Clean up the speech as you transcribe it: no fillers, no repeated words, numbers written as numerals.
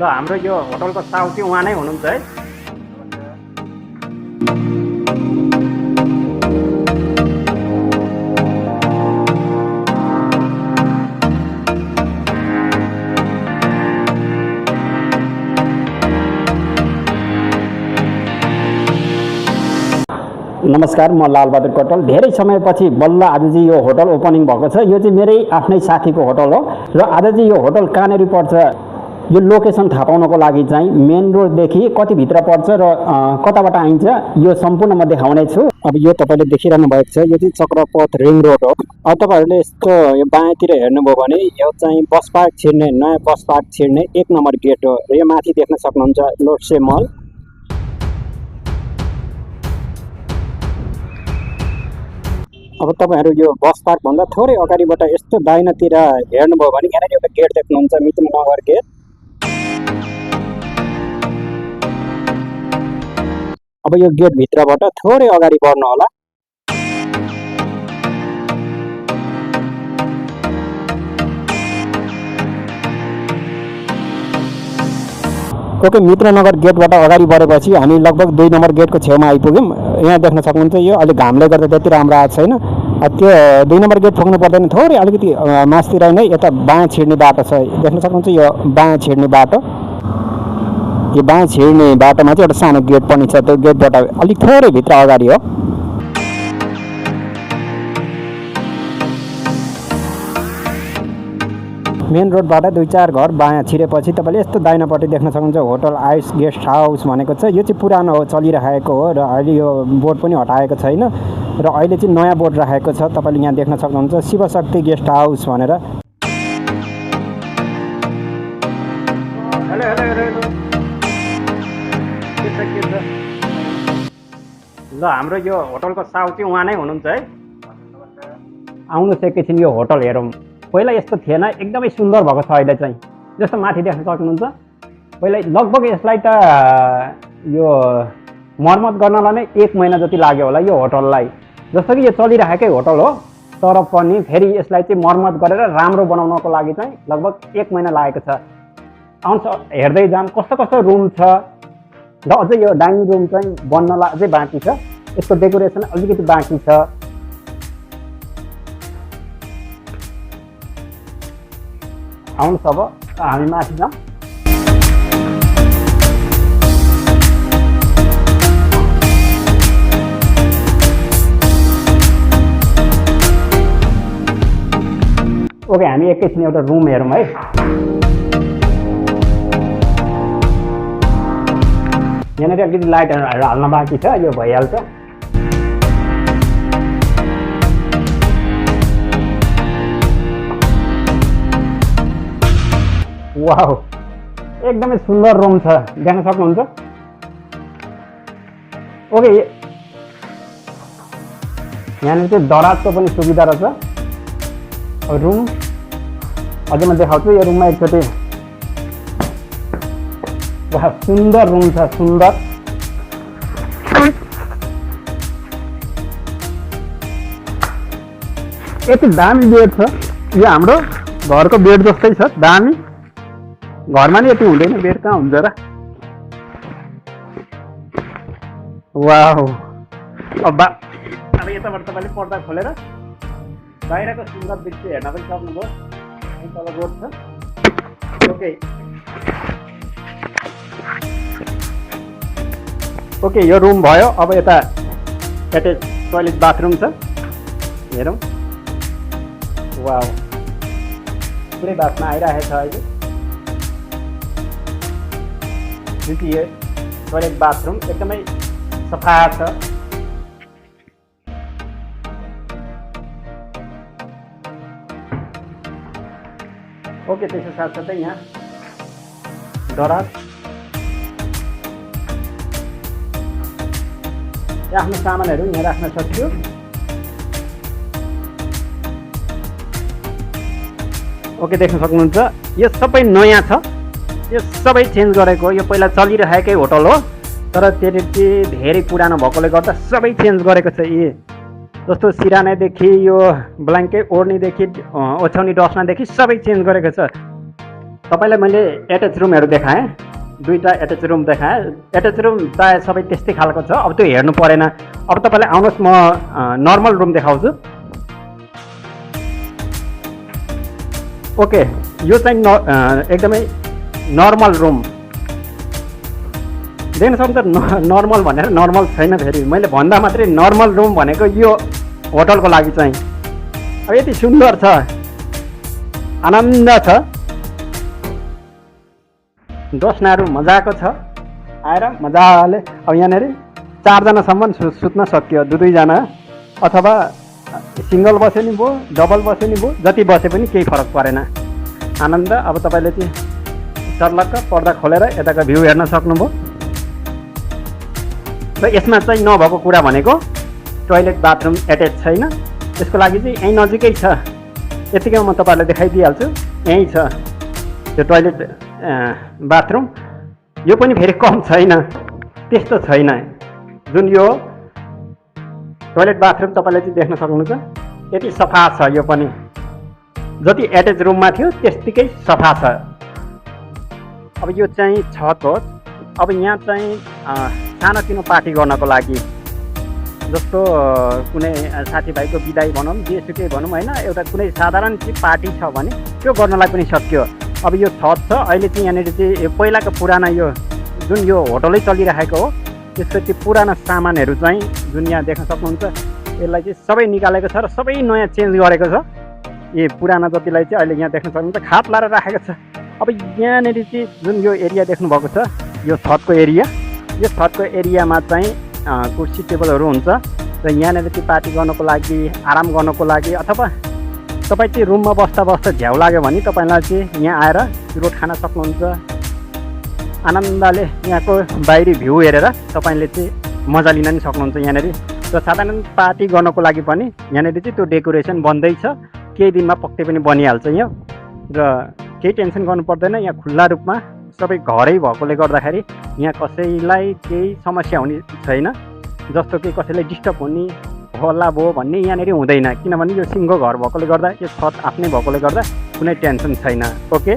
हाम्रो यो होटलको साउथी उहाँ नै हुनुहुन्छ है। नमस्कार, म लालबहादुर कटल। धेरै समयपछि बल्ल आज चाहिँ यो होटल ओपनिङ भएको छ। यो चाहिँ मेरै आफ्नै साथीको होटल हो र आज चाहिँ यो होटल कहाँनिर पर्छ, यो लोकेसन थाहा पाउनको लागि चाहिँ मेन रोडदेखि कति भित्र पर्छ र कताबाट आइन्छ यो सम्पूर्ण म देखाउने छु। अब यो तपाईँले देखिरहनु भएको छ, यो चाहिँ चक्रपथ रिङ रोड हो। अब तपाईँहरूले यस्तो यो बायाँतिर हेर्नुभयो भने यो चाहिँ बस पार्क छिर्ने, नयाँ बस पार्क छिर्ने 1 नम्बर गेट हो र यो माथि देख्न सक्नुहुन्छ लोटसे मल। अब तपाईहरु यो बस पार्क भन्दा थोरै अगाडिबाट यस्तो दाहिनेतिर हेर्नुभयो भने यहाँ एउटा गेट देख्नुहुन्छ, मित्रनगर गेट। अब यो गेट भित्रबाट थोरै अगाडि बढ्नु होला। ओके, मित्रनगर गेटबाट अगाडि बढेपछि हामी लगभग 2 नम्बर गेटको छेउमा आइपुग्यौँ। यहाँ देख्न सक्नुहुन्छ यो अलि घामले गर्दा त्यति राम्रो आएको छैन। त्यो 2 नम्बर गेट पुग्नु पर्दैन, थोरै अलिकति मास्तिर नै यता बायाँ छिर्ने बाटो छ। देख्न सक्नुहुन्छ यो बायाँ छिर्ने बाटो। यो बायाँ छिर्ने बाटोमा चाहिँ एउटा सानो गेट पनि छ, त्यो गेटबाट अलिक थोरै भित्र अगाडि हो। मेन रोडबाट 2-4 घर बायाँ छिरेपछि तपाईँले यस्तो दाहिनापट्टि देख्न सक्नुहुन्छ होटल आइस गेस्ट हाउस भनेको छ। यो चाहिँ पुरानो हो, चलिरहेको हो र अहिले यो बोर्ड पनि हटाएको छैन र अहिले चाहिँ नयाँ बोर्ड राखेको छ। तपाईँले यहाँ देख्न सक्नुहुन्छ शिवशक्ति गेस्ट हाउस भनेर। ल, हाम्रो यो होटलको साउथी उहाँ नै हुनुहुन्छ है। आउनुहोस् एकैछिन यो होटल हेरौँ। पहिला यस्तो थिएन, एकदमै सुन्दर भएको छ अहिले चाहिँ। जस्तो माथि देख्न सक्नुहुन्छ, पहिला लगभग यसलाई त यो मर्मत गर्नलाई नै 1 महिना जति लाग्यो होला यो होटललाई। जस्तो कि यो चलिरहेकै होटल हो, तर पनि फेरि यसलाई चाहिँ मर्मत गरेर राम्रो बनाउनको लागि चाहिँ लगभग 1 महिना लागेको छ। आउनुहोस् हेर्दै जाम कस्तो कस्तो रुम छ र अझै यो डाइनिङ रुम चाहिँ बन्नलाई अझै बाँकी छ। यसको डेकोरेसन अलिकति बाँकी छ। आउनुहोस् अब हामी माथि जाउँ। ओके, हामी एकैछिन एउटा रुम हेरौँ है। यहाँनिर अलिकति लाइटहरू हाल्न बाँकी छ, यो भइहाल्छ। वाउ, एकदमै सुन्दर रुम छ, देख्न सक्नुहुन्छ। ओके, यहाँनिर चाहिँ दराजको पनि सुविधा रहेछ। रुम अझै म देखाउँछु यो रुममा एकचोटि। वाह, सुन्दर रुम छ, सुन्दर। यति दामी बेड छ, यो हाम्रो घरको बेड जस्तै छ, दामी। घरमा नि यति हुँदैन, बेड कहाँ हुन्छ र। वाह, अब यताबाट तपाईँले पर्दा खोलेर बाहिरको सुन्दर दृश्य हेर्न पनि सक्नुभयो। तल रोड छ। ओके ओके, यो रुम भयो। अब यता एटेच टोयलेट बाथरुम छ, हेरौँ। वाह, पुरै बासमा आइरहेको छ अहिले। यो टोयलेट बाथरुम एकदमै सफा छ। ओके, त्यसको साथसाथै यहाँ दराज, आफ्नो सामानहरू यहाँ राख्न सक्छु। ओके, देख्न सक्नुहुन्छ यो सबै नयाँ छ, यो सबै चेन्ज गरेको। यो पहिला चलिरहेकै होटल हो, तर त्यसले चाहिँ धेरै पुरानो भएकोले गर्दा सबै चेन्ज गरेको छ। यी जस्तो सिरानादेखि यो ब्ल्याङ्केट ओढ्नेदेखि ओछ्याउने डस्नादेखि सबै चेन्ज गरेको छ। तपाईँलाई मैले एट्याच रुमहरू देखाएँ, दुईवटा एट्याच रुम देखाएँ। एट्याच रुम प्रायः सबै त्यस्तै खालको छ, अब त्यो हेर्नु परेन। अब तपाईँलाई आउनुहोस् म नर्मल रुम देखाउँछु। ओके, यो चाहिँ एकदमै नर्मल रुम देख्न सक्नुहुन्छ। नर्मल भनेर नर्मल छैन, फेरि मैले भन्दा मात्रै नर्मल रुम भनेको यो होटलको लागि चाहिँ। अब यति सुन्दर छ, आनन्द छ, दोस्नाहरू मजाको छ, आएर मजाले अब यहाँनिर 4 जनासम्म सुत्न सक्यो, 2-2 अथवा सिङ्गल बसे नि भयो, डबल बसे नि भयो, जति बसे पनि केही फरक परेन, आनन्द। अब तपाईँले चाहिँ चर्लक्क पर्दा खोलेर यताको भ्यू हेर्न सक्नुभयो। र यसमा चाहिँ नभएको कुरा भनेको टोइलेट बाथरुम एट्याच छैन। यसको लागि चाहिँ यहीँ नजिकै छ, यतिकै म तपाईँहरूलाई देखाइदिइहाल्छु। यहीँ छ त्यो टोइलेट बाथरुम। यो पनि फेरि कम छैन, त्यस्तो छैन। जुन यो टोइलेट बाथरुम तपाईँले चाहिँ देख्न सक्नुहुन्छ, यति सफा छ। यो पनि जति एट्याच रुममा थियो त्यत्तिकै सफा छ। अब यो चाहिँ छत हो। अब यहाँ चाहिँ सानोतिनो पार्टी गर्नको लागि, जस्तो कुनै साथीभाइको बिदाई भनौँ, जेसुकै भनौँ होइन, एउटा कुनै साधारण चाहिँ पार्टी छ भने त्यो गर्नलाई पनि सक्यो। अब यो छत छ। अहिले चाहिँ यहाँनिर चाहिँ पहिलाको पुराना यो जुन यो होटलै चलिरहेको हो, त्यसको त्यो पुराना सामानहरू चाहिँ जुन यहाँ देख्न सक्नुहुन्छ, यसलाई चाहिँ सबै निकालेको छ र सबै नयाँ चेन्ज गरेको छ। पुराना जतिलाई चाहिँ अहिले यहाँ देख्न सक्नुहुन्छ खाट लाएर राखेको छ। अब यहाँनिर चाहिँ जुन यो एरिया देख्नुभएको छ, यो छतको एरिया, यो छतको एरियामा चाहिँ कुर्सी टेबलहरू हुन्छ र यहाँनिर चाहिँ पार्टी गर्नको लागि, आराम गर्नको लागि, अथवा तपाईँ चाहिँ रुममा बस्दा बस्दा झ्याउ लाग्यो भने तपाईँलाई चाहिँ यहाँ आएर चुरोट खान सक्नुहुन्छ। आनन्दले यहाँको बाहिरी भ्यू हेरेर तपाईँले चाहिँ मजा लिन नि सक्नुहुन्छ यहाँनिर। र साधारण पार्टी गर्नको लागि पनि यहाँनिर चाहिँ त्यो डेकोरेसन बन्दैछ, केही दिनमा पक्कै पनि बनिहाल्छ यहाँ। र केही टेन्सन गर्नु पर्दैन, यहाँ खुल्ला रूपमा सबै घरै भएकोले गर्दाखेरि यहाँ कसैलाई केही समस्या हुने छैन। जस्तो कि कसैलाई डिस्टर्ब हुने होला भयो भन्ने यहाँनिर हुँदैन, किनभने यो सिङ्गो घर भएकोले गर्दा, यो छत आफ्नै भएकोले गर्दा कुनै टेन्सन छैन। ओके।